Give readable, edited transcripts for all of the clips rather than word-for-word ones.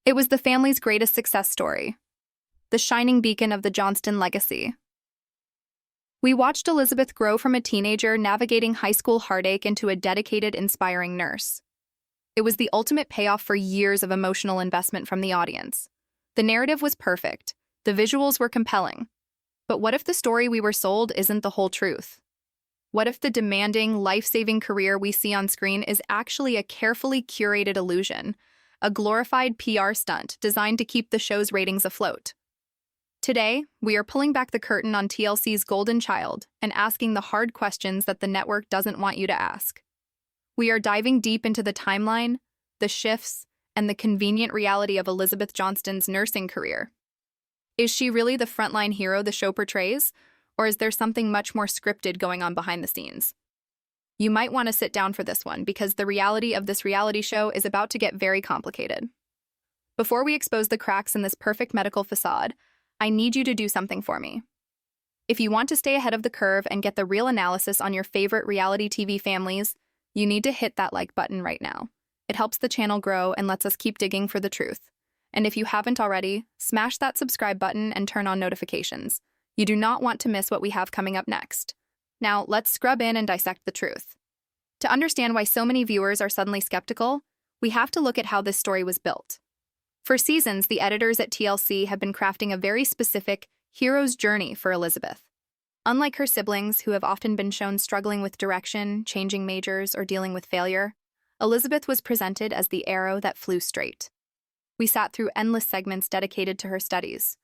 It was the family's greatest success story, the shining beacon of the Johnston legacy. We watched Elizabeth grow from a teenager navigating high school heartache into a dedicated, inspiring nurse. It was the ultimate payoff for years of emotional investment from the audience. The narrative was perfect, the visuals were compelling. But what if the story we were sold isn't the whole truth? What if the demanding, life-saving career we see on screen is actually a carefully curated illusion, a glorified PR stunt designed to keep the show's ratings afloat? Today, we are pulling back the curtain on TLC's golden child and asking the hard questions that the network doesn't want you to ask. We are diving deep into the timeline, the shifts, and the convenient reality of Elizabeth Johnston's nursing career. Is she really the frontline hero the show portrays, or is there something much more scripted going on behind the scenes? You might want to sit down for this one because the reality of this reality show is about to get very complicated. Before we expose the cracks in this perfect medical facade, I need you to do something for me. If you want to stay ahead of the curve and get the real analysis on your favorite reality TV families, you need to hit that like button right now. It helps the channel grow and lets us keep digging for the truth. And if you haven't already, smash that subscribe button and turn on notifications. You do not want to miss what we have coming up next. Now, let's scrub in and dissect the truth. To understand why so many viewers are suddenly skeptical, we have to look at how this story was built. For seasons, the editors at TLC have been crafting a very specific hero's journey for Elizabeth. Unlike her siblings, who have often been shown struggling with direction, changing majors, or dealing with failure, Elizabeth was presented as the arrow that flew straight. We sat through endless segments dedicated to her studies.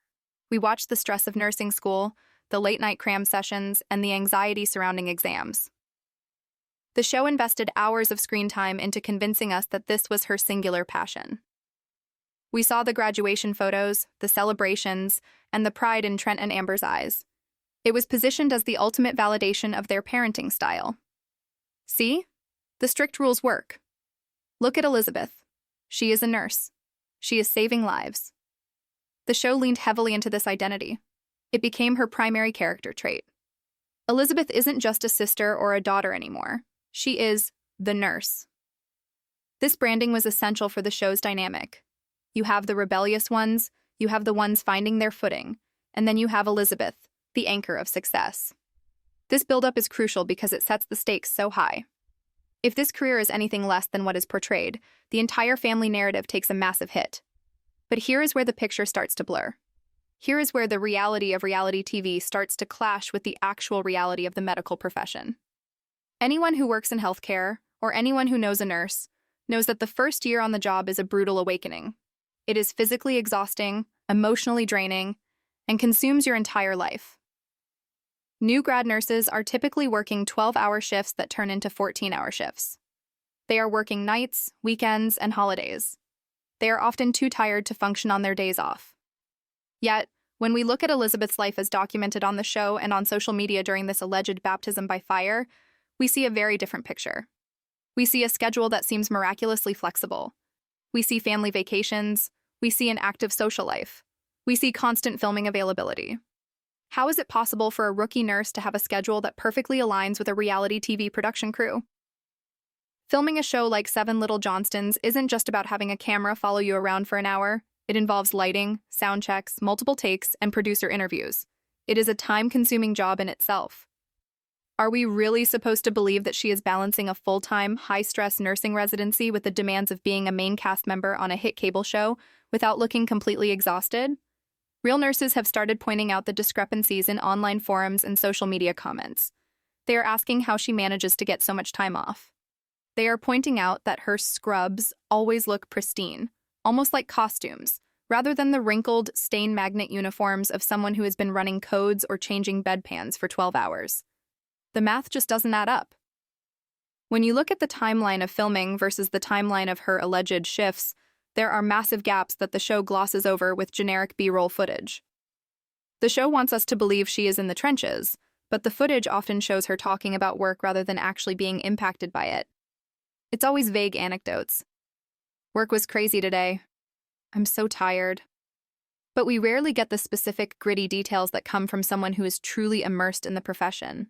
We watched the stress of nursing school, the late-night cram sessions, and the anxiety surrounding exams. The show invested hours of screen time into convincing us that this was her singular passion. We saw the graduation photos, the celebrations, and the pride in Trent and Amber's eyes. It was positioned as the ultimate validation of their parenting style. See? The strict rules work. Look at Elizabeth. She is a nurse. She is saving lives. The show leaned heavily into this identity. It became her primary character trait. Elizabeth isn't just a sister or a daughter anymore. She is the nurse. This branding was essential for the show's dynamic. You have the rebellious ones, you have the ones finding their footing, and then you have Elizabeth, the anchor of success. This buildup is crucial because it sets the stakes so high. If this career is anything less than what is portrayed, the entire family narrative takes a massive hit. But here is where the picture starts to blur. Here is where the reality of reality TV starts to clash with the actual reality of the medical profession. Anyone who works in healthcare, or anyone who knows a nurse, knows that the first year on the job is a brutal awakening. It is physically exhausting, emotionally draining, and consumes your entire life. New grad nurses are typically working 12-hour shifts that turn into 14-hour shifts. They are working nights, weekends, and holidays. They are often too tired to function on their days off. Yet, when we look at Elizabeth's life as documented on the show and on social media during this alleged baptism by fire, we see a very different picture. We see a schedule that seems miraculously flexible. We see family vacations. We see an active social life. We see constant filming availability. How is it possible for a rookie nurse to have a schedule that perfectly aligns with a reality TV production crew? Filming a show like Little Johnstons isn't just about having a camera follow you around for an hour. It involves lighting, sound checks, multiple takes, and producer interviews. It is a time-consuming job in itself. Are we really supposed to believe that she is balancing a full-time, high-stress nursing residency with the demands of being a main cast member on a hit cable show without looking completely exhausted? Real nurses have started pointing out the discrepancies in online forums and social media comments. They are asking how she manages to get so much time off. They are pointing out that her scrubs always look pristine, almost like costumes, rather than the wrinkled, stain magnet uniforms of someone who has been running codes or changing bedpans for 12 hours. The math just doesn't add up. When you look at the timeline of filming versus the timeline of her alleged shifts, there are massive gaps that the show glosses over with generic B-roll footage. The show wants us to believe she is in the trenches, but the footage often shows her talking about work rather than actually being impacted by it. It's always vague anecdotes. Work was crazy today. I'm so tired. But we rarely get the specific, gritty details that come from someone who is truly immersed in the profession.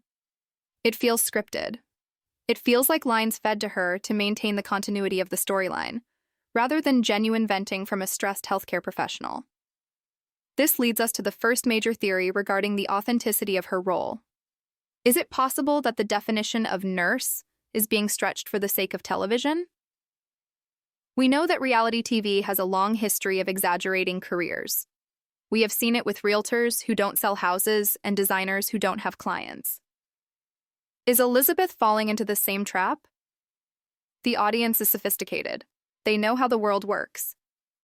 It feels scripted. It feels like lines fed to her to maintain the continuity of the storyline. rather than genuine venting from a stressed healthcare professional. This leads us to the first major theory regarding the authenticity of her role. Is it possible that the definition of nurse is being stretched for the sake of television? We know that reality TV has a long history of exaggerating careers. We have seen it with realtors who don't sell houses and designers who don't have clients. Is Elizabeth falling into the same trap? The audience is sophisticated. They know how the world works.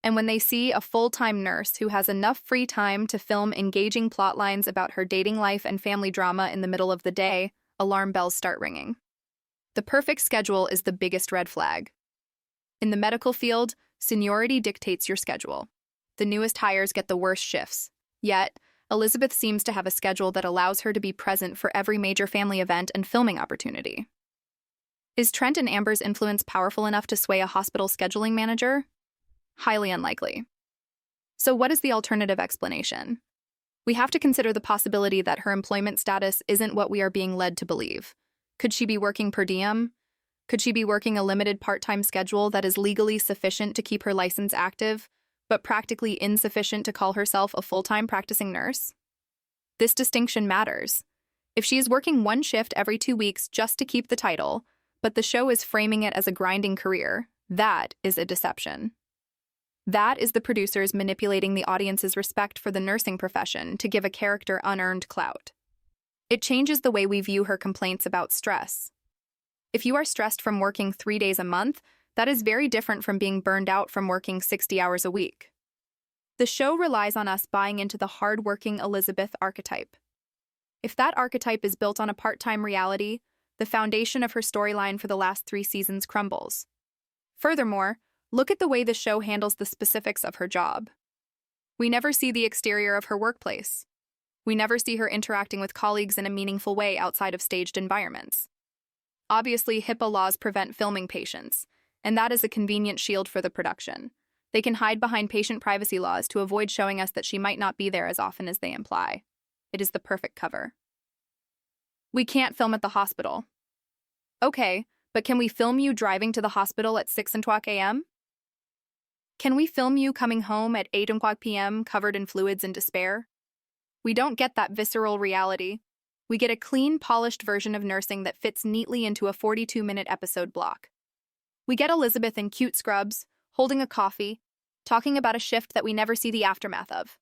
And when they see a full-time nurse who has enough free time to film engaging plot lines about her dating life and family drama in the middle of the day, alarm bells start ringing. The perfect schedule is the biggest red flag. In the medical field, seniority dictates your schedule. The newest hires get the worst shifts. Yet, Elizabeth seems to have a schedule that allows her to be present for every major family event and filming opportunity. Is Trent and Amber's influence powerful enough to sway a hospital scheduling manager? Highly unlikely. So what is the alternative explanation? We have to consider the possibility that her employment status isn't what we are being led to believe. Could she be working per diem? Could she be working a limited part-time schedule that is legally sufficient to keep her license active, but practically insufficient to call herself a full-time practicing nurse? This distinction matters. If she is working one shift every 2 weeks just to keep the title, but the show is framing it as a grinding career, that is a deception. That is the producers manipulating the audience's respect for the nursing profession to give a character unearned clout. It changes the way we view her complaints about stress. If you are stressed from working 3 days a month, that is very different from being burned out from working 60 hours a week. The show relies on us buying into the hard-working Elizabeth archetype. If that archetype is built on a part-time reality, the foundation of her storyline for the last 3 seasons crumbles. Furthermore, look at the way the show handles the specifics of her job. We never see the exterior of her workplace. We never see her interacting with colleagues in a meaningful way outside of staged environments. Obviously, HIPAA laws prevent filming patients, and that is a convenient shield for the production. They can hide behind patient privacy laws to avoid showing us that she might not be there as often as they imply. It is the perfect cover. We can't film at the hospital. Okay, but can we film you driving to the hospital at 6:00 a.m.? Can we film you coming home at 8:00 p.m. covered in fluids and despair? We don't get that visceral reality. We get a clean, polished version of nursing that fits neatly into a 42-minute episode block. We get Elizabeth in cute scrubs, holding a coffee, talking about a shift that we never see the aftermath of.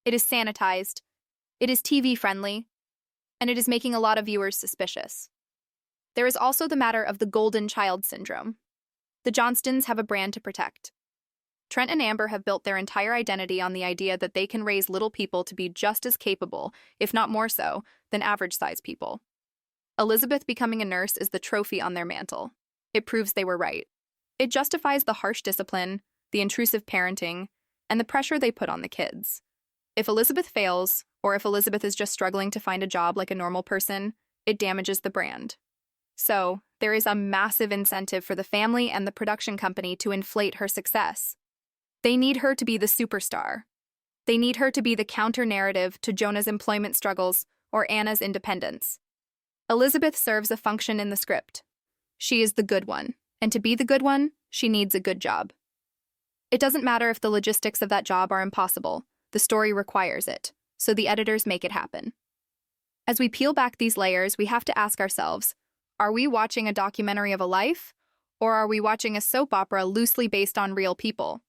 It is sanitized, it is TV-friendly, and it is making a lot of viewers suspicious. There is also the matter of the golden child syndrome. The Johnstons have a brand to protect. Trent and Amber have built their entire identity on the idea that they can raise little people to be just as capable, if not more so, than average-sized people. Elizabeth becoming a nurse is the trophy on their mantle. It proves they were right. It justifies the harsh discipline, the intrusive parenting, and the pressure they put on the kids. If Elizabeth fails, or if Elizabeth is just struggling to find a job like a normal person, it damages the brand. So, there is a massive incentive for the family and the production company to inflate her success. They need her to be the superstar. They need her to be the counter-narrative to Jonah's employment struggles or Anna's independence. Elizabeth serves a function in the script. She is the good one, and to be the good one, she needs a good job. It doesn't matter if the logistics of that job are impossible. The story requires it, so the editors make it happen. As we peel back these layers, we have to ask ourselves, are we watching a documentary of a life, or are we watching a soap opera loosely based on real people?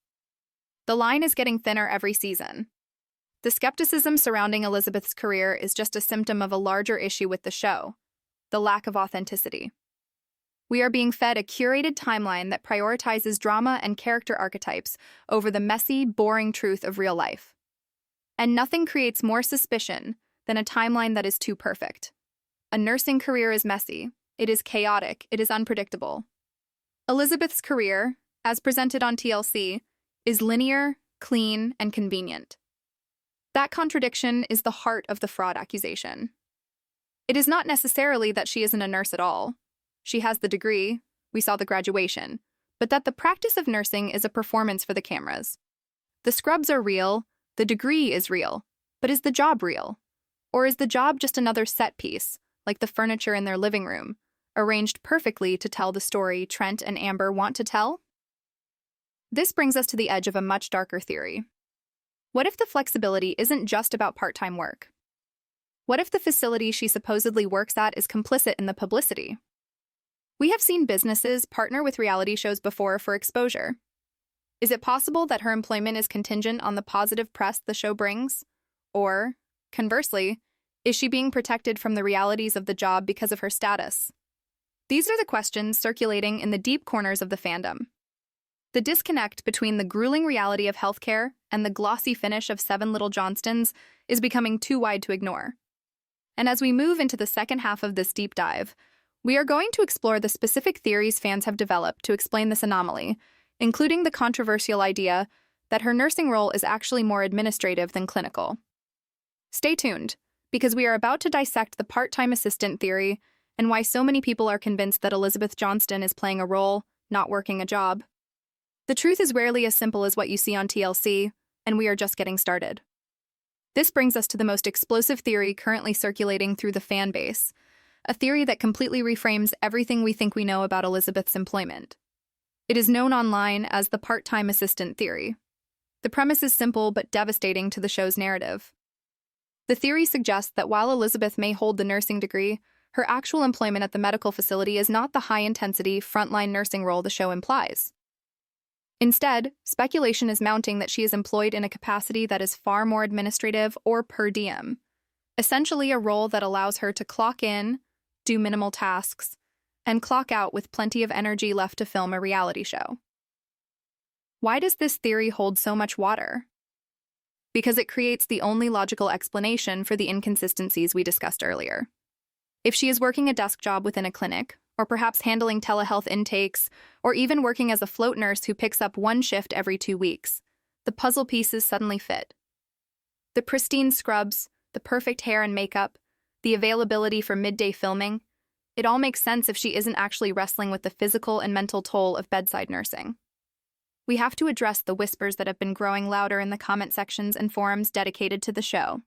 The line is getting thinner every season. The skepticism surrounding Elizabeth's career is just a symptom of a larger issue with the show, the lack of authenticity. We are being fed a curated timeline that prioritizes drama and character archetypes over the messy, boring truth of real life. And nothing creates more suspicion than a timeline that is too perfect. A nursing career is messy, it is chaotic, it is unpredictable. Elizabeth's career, as presented on TLC, is linear, clean, and convenient. That contradiction is the heart of the fraud accusation. It is not necessarily that she isn't a nurse at all. She has the degree, we saw the graduation, but that the practice of nursing is a performance for the cameras. The scrubs are real, the degree is real, but is the job real? Or is the job just another set piece, like the furniture in their living room, arranged perfectly to tell the story Trent and Amber want to tell? This brings us to the edge of a much darker theory. What if the flexibility isn't just about part-time work? What if the facility she supposedly works at is complicit in the publicity? We have seen businesses partner with reality shows before for exposure. Is it possible that her employment is contingent on the positive press the show brings? Or, conversely, is she being protected from the realities of the job because of her status? These are the questions circulating in the deep corners of the fandom. The disconnect between the grueling reality of healthcare and the glossy finish of Seven Little Johnstons is becoming too wide to ignore. And as we move into the second half of this deep dive, we are going to explore the specific theories fans have developed to explain this anomaly, including the controversial idea that her nursing role is actually more administrative than clinical. Stay tuned, because we are about to dissect the part-time assistant theory and why so many people are convinced that Elizabeth Johnston is playing a role, not working a job. The truth is rarely as simple as what you see on TLC, and we are just getting started. This brings us to the most explosive theory currently circulating through the fan base, a theory that completely reframes everything we think we know about Elizabeth's employment. It is known online as the part-time assistant theory. The premise is simple but devastating to the show's narrative. The theory suggests that while Elizabeth may hold the nursing degree, her actual employment at the medical facility is not the high-intensity, frontline nursing role the show implies. Instead, speculation is mounting that she is employed in a capacity that is far more administrative or per diem, essentially a role that allows her to clock in, do minimal tasks, and clock out with plenty of energy left to film a reality show. Why does this theory hold so much water? Because it creates the only logical explanation for the inconsistencies we discussed earlier. If she is working a desk job within a clinic, or perhaps handling telehealth intakes, or even working as a float nurse who picks up one shift every 2 weeks, the puzzle pieces suddenly fit. The pristine scrubs, the perfect hair and makeup, the availability for midday filming, it all makes sense if she isn't actually wrestling with the physical and mental toll of bedside nursing. We have to address the whispers that have been growing louder in the comment sections and forums dedicated to the show.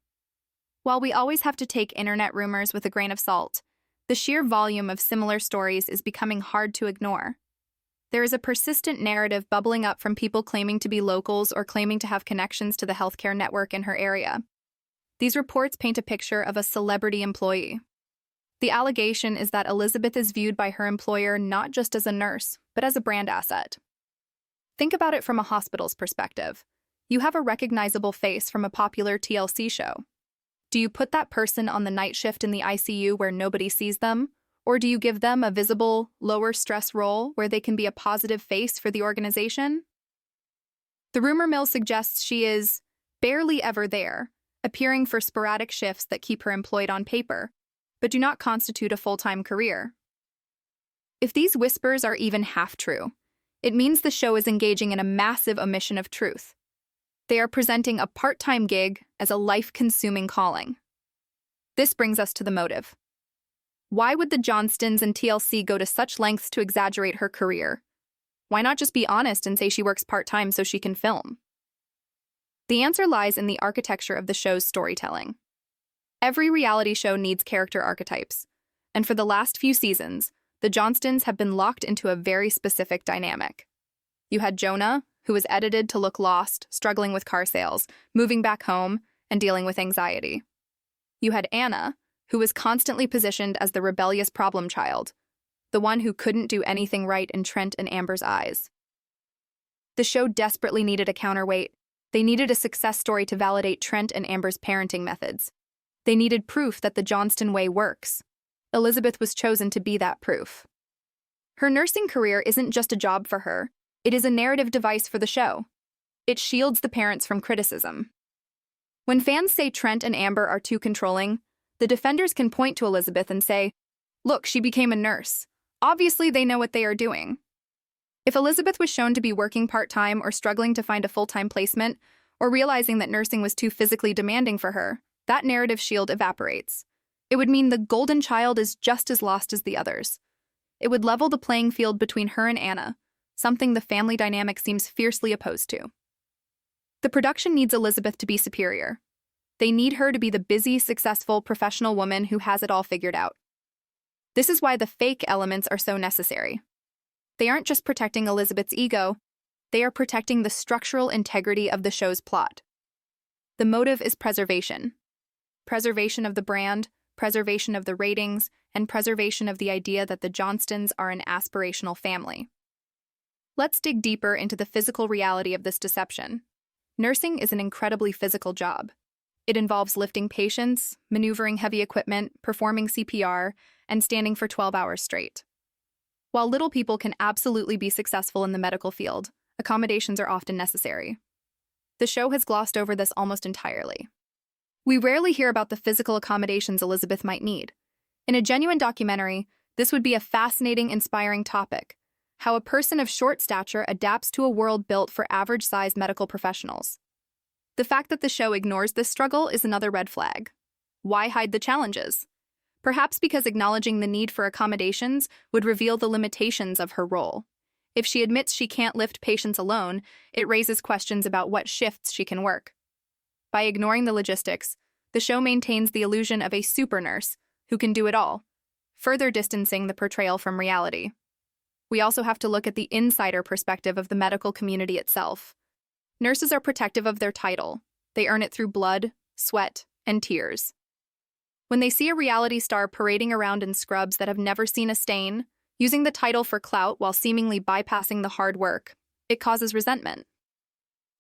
While we always have to take internet rumors with a grain of salt, the sheer volume of similar stories is becoming hard to ignore. There is a persistent narrative bubbling up from people claiming to be locals or claiming to have connections to the healthcare network in her area. These reports paint a picture of a celebrity employee. The allegation is that Elizabeth is viewed by her employer not just as a nurse, but as a brand asset. Think about it from a hospital's perspective. You have a recognizable face from a popular TLC show. Do you put that person on the night shift in the ICU where nobody sees them? Or do you give them a visible, lower-stress role where they can be a positive face for the organization? The rumor mill suggests she is barely ever there, appearing for sporadic shifts that keep her employed on paper, but do not constitute a full-time career. If these whispers are even half true, it means the show is engaging in a massive omission of truth. They are presenting a part-time gig as a life-consuming calling. This brings us to the motive. Why would the Johnstons and TLC go to such lengths to exaggerate her career? Why not just be honest and say she works part-time so she can film? The answer lies in the architecture of the show's storytelling. Every reality show needs character archetypes, and for the last few seasons, the Johnstons have been locked into a very specific dynamic. You had Jonah, who was edited to look lost, struggling with car sales, moving back home, and dealing with anxiety. You had Anna, who was constantly positioned as the rebellious problem child, the one who couldn't do anything right in Trent and Amber's eyes. The show desperately needed a counterweight. They needed a success story to validate Trent and Amber's parenting methods. They needed proof that the Johnston way works. Elizabeth was chosen to be that proof. Her nursing career isn't just a job for her. It is a narrative device for the show. It shields the parents from criticism. When fans say Trent and Amber are too controlling, the defenders can point to Elizabeth and say, "Look, she became a nurse. Obviously, they know what they are doing." If Elizabeth was shown to be working part-time or struggling to find a full-time placement, or realizing that nursing was too physically demanding for her, that narrative shield evaporates. It would mean the golden child is just as lost as the others. It would level the playing field between her and Anna, something the family dynamic seems fiercely opposed to. The production needs Elizabeth to be superior. They need her to be the busy, successful, professional woman who has it all figured out. This is why the fake elements are so necessary. They aren't just protecting Elizabeth's ego, They are protecting the structural integrity of the show's plot. The motive is preservation. Preservation of the brand, preservation of the ratings, and preservation of the idea that the Johnstons are an aspirational family. Let's dig deeper into the physical reality of this deception. Nursing is an incredibly physical job. It involves lifting patients, maneuvering heavy equipment, performing CPR, and standing for 12 hours straight. While little people can absolutely be successful in the medical field, accommodations are often necessary. The show has glossed over this almost entirely. We rarely hear about the physical accommodations Elizabeth might need. In a genuine documentary, this would be a fascinating, inspiring topic: how a person of short stature adapts to a world built for average-sized medical professionals. The fact that the show ignores this struggle is another red flag. Why hide the challenges? Perhaps because acknowledging the need for accommodations would reveal the limitations of her role. If she admits she can't lift patients alone, it raises questions about what shifts she can work. By ignoring the logistics, the show maintains the illusion of a super nurse who can do it all, further distancing the portrayal from reality. We also have to look at the insider perspective of the medical community itself. Nurses are protective of their title. They earn it through blood, sweat, and tears. When they see a reality star parading around in scrubs that have never seen a stain, using the title for clout while seemingly bypassing the hard work, it causes resentment.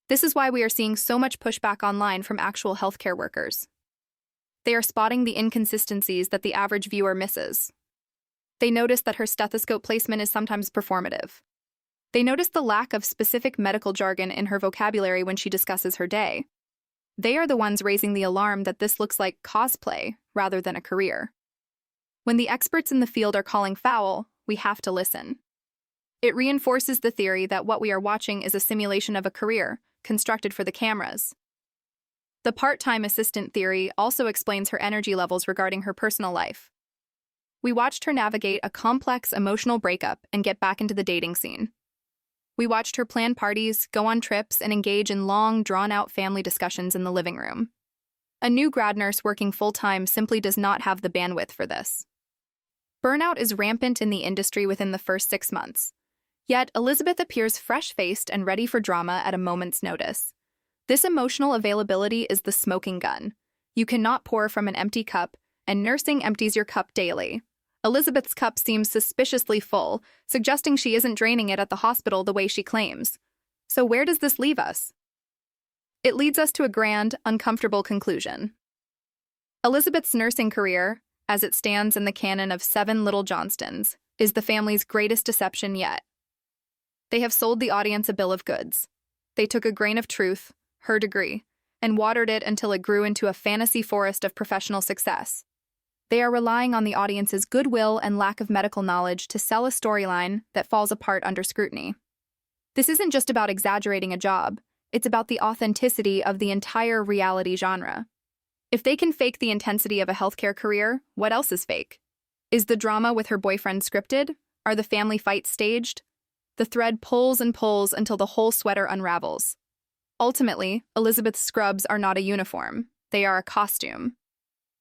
This is why we are seeing so much pushback online from actual healthcare workers. They are spotting the inconsistencies that the average viewer misses. They notice that her stethoscope placement is sometimes performative. They notice the lack of specific medical jargon in her vocabulary when she discusses her day. They are the ones raising the alarm that this looks like cosplay rather than a career. When the experts in the field are calling foul, we have to listen. It reinforces the theory that what we are watching is a simulation of a career, constructed for the cameras. The part-time assistant theory also explains her energy levels regarding her personal life. We watched her navigate a complex emotional breakup and get back into the dating scene. We watched her plan parties, go on trips, and engage in long, drawn-out family discussions in the living room. A new grad nurse working full-time simply does not have the bandwidth for this. Burnout is rampant in the industry within the first 6 months. Yet, Elizabeth appears fresh-faced and ready for drama at a moment's notice. This emotional availability is the smoking gun. You cannot pour from an empty cup, and nursing empties your cup daily. Elizabeth's cup seems suspiciously full, suggesting she isn't draining it at the hospital the way she claims. So where does this leave us? It leads us to a grand, uncomfortable conclusion. Elizabeth's nursing career, as it stands in the canon of 7 Little Johnstons, is the family's greatest deception yet. They have sold the audience a bill of goods. They took a grain of truth, her degree, and watered it until it grew into a fantasy forest of professional success. They are relying on the audience's goodwill and lack of medical knowledge to sell a storyline that falls apart under scrutiny. This isn't just about exaggerating a job, it's about the authenticity of the entire reality genre. If they can fake the intensity of a healthcare career, what else is fake? Is the drama with her boyfriend scripted? Are the family fights staged? The thread pulls and pulls until the whole sweater unravels. Ultimately, Elizabeth's scrubs are not a uniform, they are a costume.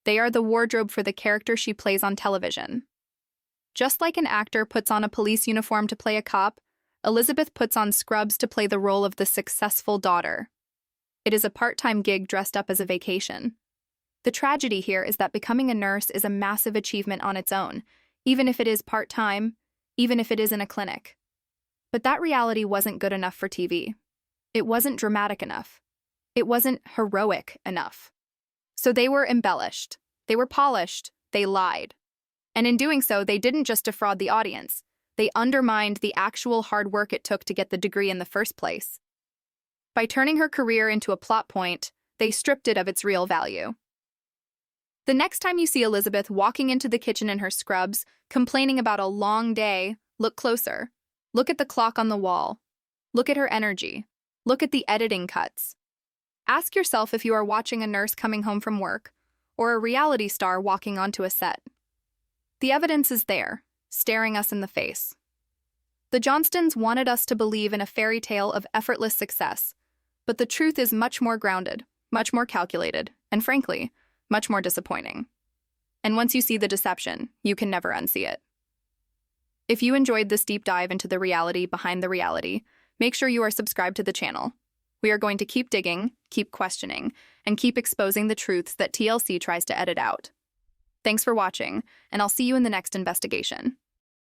They are the wardrobe for the character she plays on television. Just like an actor puts on a police uniform to play a cop, Elizabeth puts on scrubs to play the role of the successful daughter. It is a part-time gig dressed up as a vacation. The tragedy here is that becoming a nurse is a massive achievement on its own, even if it is part-time, even if it is in a clinic. But that reality wasn't good enough for TV. It wasn't dramatic enough. It wasn't heroic enough. So they were embellished, they were polished, they lied. And in doing so, they didn't just defraud the audience, they undermined the actual hard work it took to get the degree in the first place. By turning her career into a plot point, they stripped it of its real value. The next time you see Elizabeth walking into the kitchen in her scrubs, complaining about a long day, look closer. Look at the clock on the wall. Look at her energy. Look at the editing cuts. Ask yourself if you are watching a nurse coming home from work, or a reality star walking onto a set. The evidence is there, staring us in the face. The Johnstons wanted us to believe in a fairy tale of effortless success, but the truth is much more grounded, much more calculated, and frankly, much more disappointing. And once you see the deception, you can never unsee it. If you enjoyed this deep dive into the reality behind the reality, make sure you are subscribed to the channel. We are going to keep digging, keep questioning, and keep exposing the truths that TLC tries to edit out. Thanks for watching, and I'll see you in the next investigation.